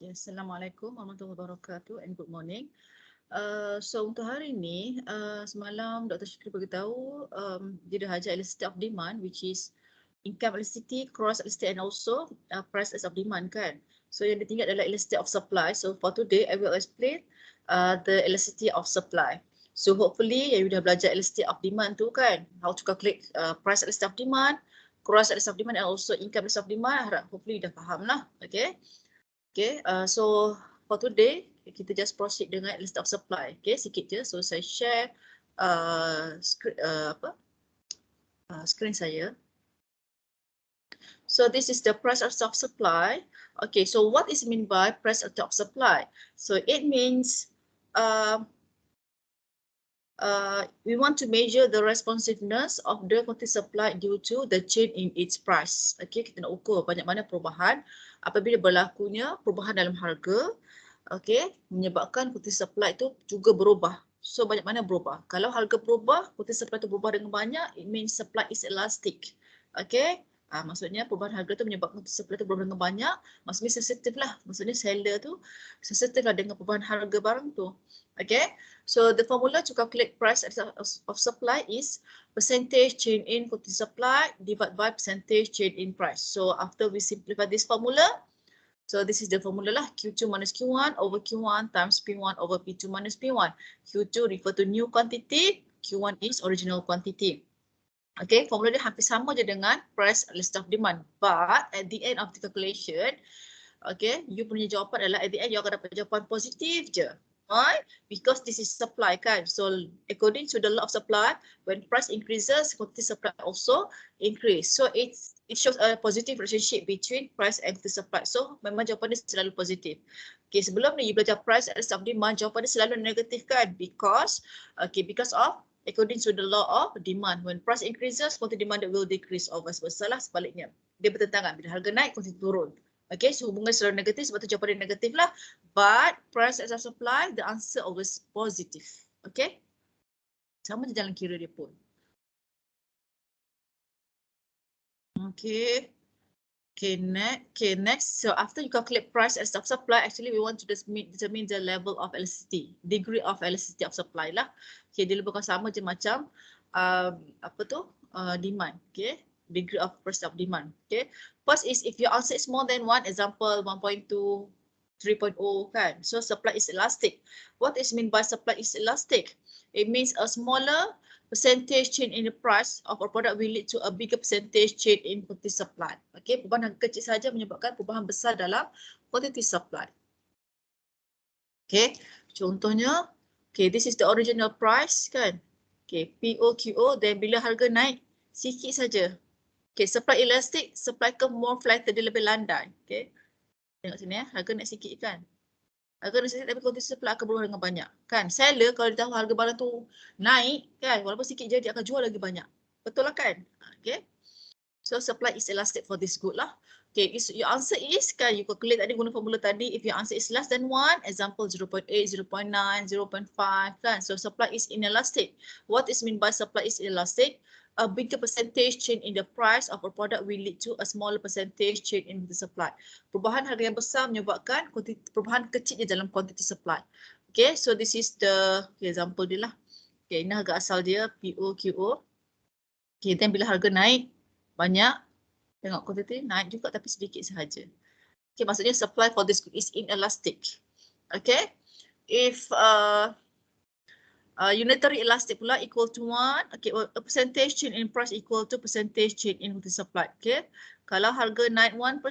Assalamualaikum warahmatullahi wabarakatuh and good morning. So untuk hari ini, semalam Dr. Syukri beritahu dia dah ajar elasticity of demand, which is income elasticity, cross elasticity and also price of demand kan. So yang ditinggal adalah elasticity of supply. So for today I will explain the elasticity of supply. So hopefully you dah belajar elasticity of demand tu kan, how to calculate price elasticity of demand, cross elasticity of demand and also income elasticity of demand. Harap hopefully dah faham lah. Okay, so for today kita just proceed dengan list of supply. Okay, sikit je. So saya share screen saya. So this is the price of supply. Okay, so what is mean by price of supply? So it means we want to measure the responsiveness of the quantity supply due to the change in its price. Okay, kita nak ukur banyak mana perubahan apabila berlakunya perubahan dalam harga. Okay, menyebabkan quantity supply itu juga berubah. So banyak mana berubah. Kalau harga berubah, quantity supply itu berubah dengan banyak, it means supply is elastic. Okay, maksudnya perubahan harga itu menyebabkan quantity supply itu berubah dengan banyak. Maksudnya sensitif lah. Maksudnya seller tu sensitif lah dengan perubahan harga barang tu. Okay, so the formula to calculate price of supply is percentage change in quantity supply divided by percentage change in price. So after we simplify this formula, so this is the formula lah, Q2 minus Q1 over Q1 times P1 over P2 minus P1. Q2 refer to new quantity, Q1 is original quantity. Okay, formula dia hampir sama je dengan price list of demand. But at the end of the calculation, okay, you punya jawapan adalah at the end you akan dapat jawapan positif je. Why? Because this is supply kan. So according to the law of supply, when price increases, quantity supply also increase. So it shows a positive relationship between price and quantity supply. So memang jawapan dia selalu positif. Okay, sebelum ni you belajar price and of demand, jawapan dia selalu negatif kan. Because of according to the law of demand, when price increases, quantity demand will decrease or vice versa lah sebaliknya. Dia bertentangan. Bila harga naik, quantity turun. Okay, so hubungan selalu negatif sebab tu jawapan dia negatif lah. But price as a supply, the answer always positive. Okay, sama je jalan kira dia pun. Okay. Okay, next. So after you calculate price as of supply, actually we want to determine the level of elasticity, degree of elasticity of supply lah. Okay, dia lebih sama je macam demand. Okay, degree of price of demand. Okay, first is if your answer is more than one, example 1.2, 3.0 kan. So supply is elastic. What is mean by supply is elastic? It means a smaller percentage change in the price of a product will lead to a bigger percentage change in quantity supply. Okay, perubahan harga kecil saja menyebabkan perubahan besar dalam quantity supply. Okay, contohnya, okay, this is the original price kan. Okay, PO, QO, dan bila harga naik sikit saja. Okay, supply elastic, supply curve more flat, dia lebih landai. Okay, tengok sini ya, harga naik sikit kan. Harga naik sikit tapi quantity supply akan berubah dengan banyak. Kan, seller kalau dia tahu harga barang tu naik kan, walaupun sikit je dia akan jual lagi banyak. Betul lah kan? Okay. So supply is elastic for this good lah. Okay, your answer is kan, you calculate tadi guna formula tadi, if your answer is less than 1, example 0.8, 0.9, 0.5 kan. So supply is inelastic. What is mean by supply is elastic? A bigger percentage change in the price of a product will lead to a smaller percentage change in the supply. Perubahan harga yang besar menyebabkan perubahan kecil di dalam quantity supply. Okay, so this is the example dia lah. Okay, ini harga asal dia, PO, QO. Okay, then bila harga naik banyak, tengok quantity naik juga tapi sedikit sahaja. Okay, maksudnya supply for this good is inelastic. Okay, if unitary elastic pula equal to 1, okay, a percentage change in price equal to percentage change in quantity supply. Okay, kalau harga naik 1%,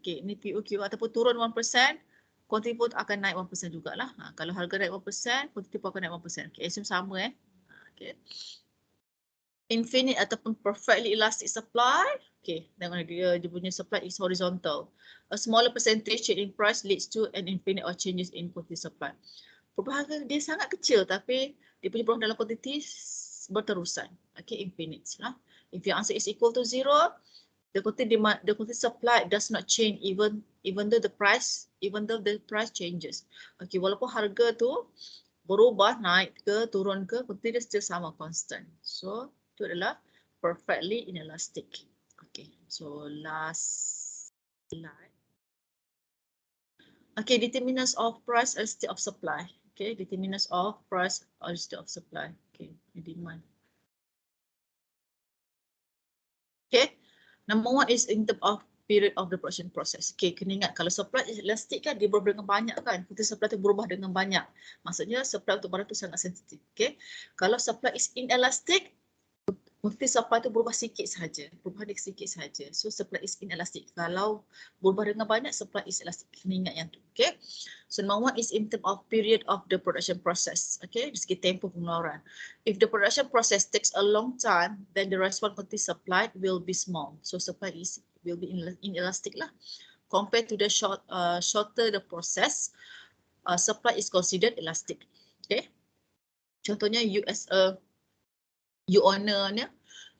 okay, ini POQ ataupun turun 1%, quantity pun akan naik 1% jugalah. Kalau harga naik 1%, quantity pun akan naik 1%. Okay, assume sama Okay. Infinite ataupun perfectly elastic supply. Okay, tengok dia punya supply is horizontal. A smaller percentage change in price leads to an infinite or changes in quantity supply. Perubahan harga dia sangat kecil tapi dia punya perubahan dalam quantity berterusan. Okay, infinite lah. If your answer is equal to 0, the quantity supply does not change even though the price changes. Okay, walaupun harga tu berubah, naik ke turun ke, quantity dia still sama, constant. So itu adalah perfectly inelastic. Okay, so last slide. Okay, determinants of price, elasticity of supply. Okay, determinants of price, elasticity of supply. Okay, demand. Okay, number one is in terms of period of the production process. Okay, kena ingat kalau supply is elastic kan, dia berubah dengan banyak kan. Kita supply tu berubah dengan banyak. Maksudnya supply untuk barang tu sangat sensitif. Okay, kalau supply is inelastic, mungkin supply tu berubah sikit sahaja, berubah sikit sahaja. So supply is inelastic. Kalau berubah dengan banyak, supply is elastic. Kena ingat yang tu. Okay. So number one is in terms of period of the production process. Okay, dari segi tempoh pengeluaran. If the production process takes a long time, then the response quantity supplied will be small. So supply is will be inelastic lah. Compared to the shorter the process, supply is considered elastic. Okay. Contohnya you as a you owner,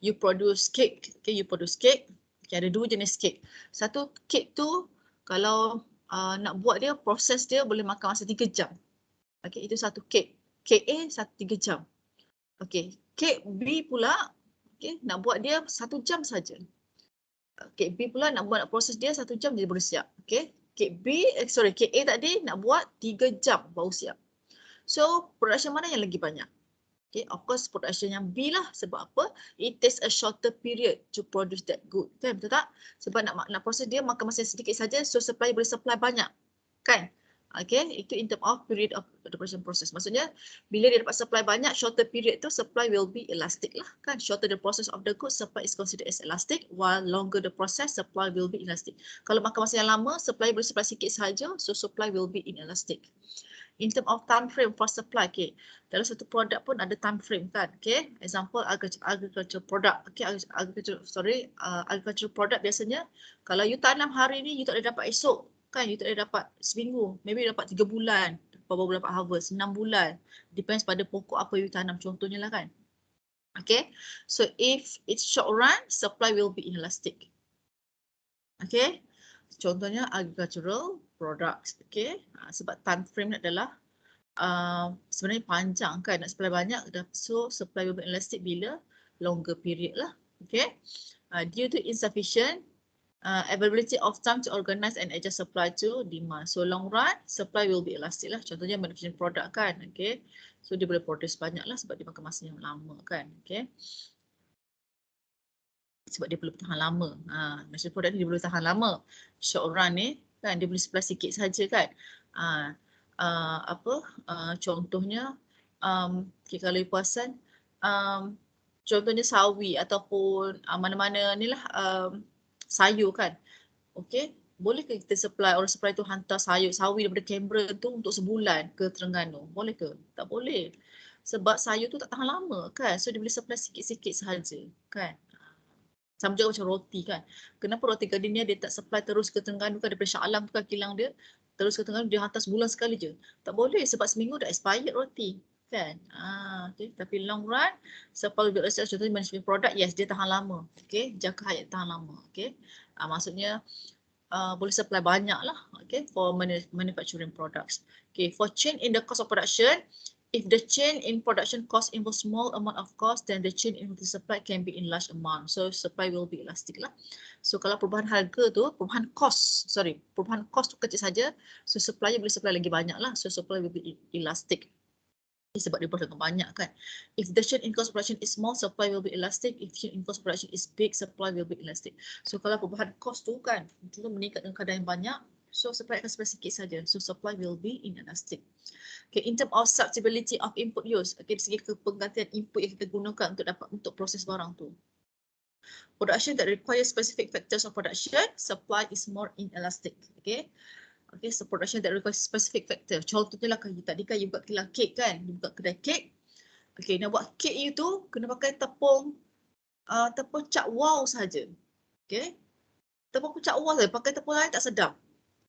you produce cake, okay, you produce cake, okay, ada dua jenis cake. Satu cake tu kalau nak buat dia, proses dia boleh makan masa 3 jam. Okay, itu satu cake. Cake A 3 jam. Okay, cake B pula, okay, nak buat dia 1 jam saja. Cake B pula nak proses dia 1 jam dia boleh siap. Okay, cake A tadi nak buat 3 jam baru siap. So, production mana yang lagi banyak? Okay, of course production yang B lah. Sebab apa? It takes a shorter period to produce that good. Kan, betul tak? Sebab nak proses dia makan masa sedikit saja, so supplier boleh supply banyak. Kan? Okay, itu in term of period of the production process. Maksudnya, bila dia dapat supply banyak, shorter period tu supply will be elastic lah. Kan? Shorter the process of the good, supply is considered as elastic, while longer the process, supply will be elastic. Kalau makan masa yang lama, supply boleh supply sikit sahaja, so supply will be inelastic. In term of time frame for supply, okay. Dalam satu produk pun ada time frame kan, okay. Example agriculture product, okay. Agriculture product biasanya kalau you tanam hari ni, you tak boleh dapat esok kan, you tak boleh dapat seminggu, maybe dapat 3 bulan baru dapat harvest, 6 bulan, depends pada pokok apa you tanam contohnya lah kan. Okay, so if it's short run, supply will be inelastic. Okay, contohnya agricultural products, okay. Sebab time frame adalah sebenarnya panjang kan, nak supply banyak, so supply will be elastic bila longer period lah, okay. Due to insufficient availability of time to organize and adjust supply to demand. So long run, supply will be elastic lah. Contohnya manufacturing product kan, okay. So dia boleh produce banyak lah sebab dia makan masa yang lama kan, okay. Sebab dia perlu tahan lama. Manufacturing product ni dia boleh tahan lama. Short run ni kan, dia boleh supply sikit saja kan. Contohnya okay, kalau you perasan contohnya sawi ataupun mana-mana ni lah sayur kan, okay, boleh ke kita supply, orang supply tu hantar sawi daripada Canberra tu untuk sebulan ke Terengganu, boleh ke? Tak boleh, sebab sayur tu tak tahan lama kan, so dia boleh supply sikit-sikit sahaja kan. Sama juga macam roti kan. Kenapa roti Gardenia dia tak supply terus ke Terengganu kan, daripada Shah Alam tu kan kilang dia, terus ke Terengganu dia hantar sebulan sekali je. Tak boleh sebab seminggu dah expired roti kan. Okay. Tapi long run, supply will be elastic. Contohnya manufacturing product, yes dia tahan lama. Okay, jangka hayat tahan lama. Okay, maksudnya boleh supply banyak lah. Okay, for manufacturing products. Okay, for change in the cost of production, if the chain in production cost involves small amount of cost, then the chain in the supply can be in large amount. So supply will be elastic lah. So kalau perubahan harga tu, perubahan cost tu kecil saja, so supply boleh supply lagi banyak lah. So supply will be elastic. Sebab dia berapa banyak kan. If the chain in cost of production is small, supply will be elastic. If the chain in cost of production is big, supply will be elastic. So kalau perubahan cost tu kan, itu meningkat dengan kadar yang banyak, so supply akan supply sikit saja. So supply will be inelastic. Okay, in terms of substitutability of input use, okay, dari segi penggantian input yang kita gunakan untuk proses barang tu. Production that requires specific factors of production, supply is more inelastic. Okay. Okay, so production that requires specific factor. Contohnya lah tadi kan you buat kilang kek kan, you buat kedai kek. Okay, nak buat kek you tu kena pakai tepung cap wow saja. Okay, tepung cap wow saja, pakai tepung lain tak sedap.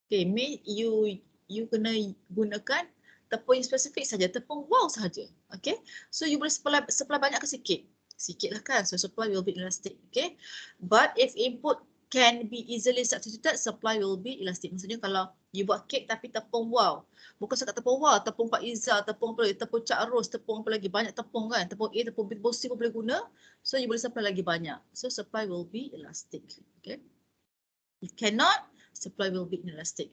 Okay, you kena gunakan tepung yang spesifik saja, tepung wow saja. Okay, so you boleh supply banyak ke sikit? Sikit lah kan, so supply will be elastic. Okay, but if input can be easily substituted, supply will be elastic. Maksudnya kalau you buat kek tapi tepung wow, bukan sekat tepung wow, tepung Pak Izzah, tepung apa lagi, tepung Cak Ros, tepung apa lagi, banyak tepung kan, tepung A, tepung B, tepung C pun boleh guna, so you boleh supply lagi banyak. So supply will be elastic. Okay, if cannot, supply will be inelastic.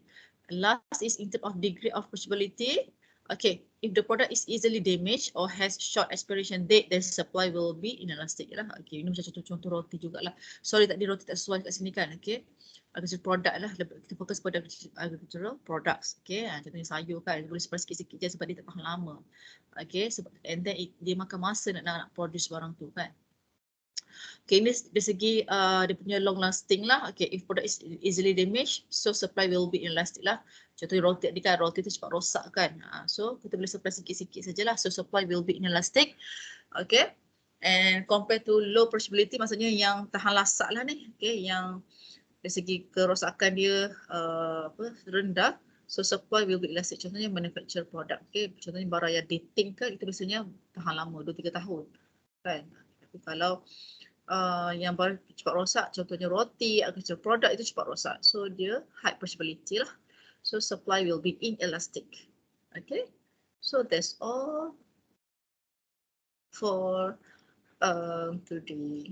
Last is in terms of degree of perishability. Okay, if the product is easily damaged or has short expiration date, the supply will be inelastic lah. Okay, ini macam contoh-contoh roti jugalah. Sorry tadi roti tak sesuai kat sini kan. Okay, agricultural product lah. Kita fokus pada agricultural products. Okay, contohnya sayur kan, boleh simpan sikit-sikit je sebab dia tak tahan lama. Okay, sebab and then dia makan masa nak produce barang tu kan. Okay, ini dari segi dia punya long lasting lah. Okay, if product is easily damaged, so supply will be inelastic lah. Contohnya roti tadi kan, roti tu cepat rosak kan. So kita boleh supply sikit-sikit sajalah. So supply will be inelastic. Okay, and compared to low perishability, maksudnya yang tahan lasak lah ni. Okay, yang dari segi kerosakan dia rendah. So supply will be elastic. Contohnya manufacture product. Okay, contohnya barang yang dating kan, itu biasanya tahan lama 2-3 tahun kan. Tapi kalau yang baru cepat rosak, contohnya roti, agricultural product itu cepat rosak. So dia high perishability lah. So supply will be inelastic. Okay, so that's all for today.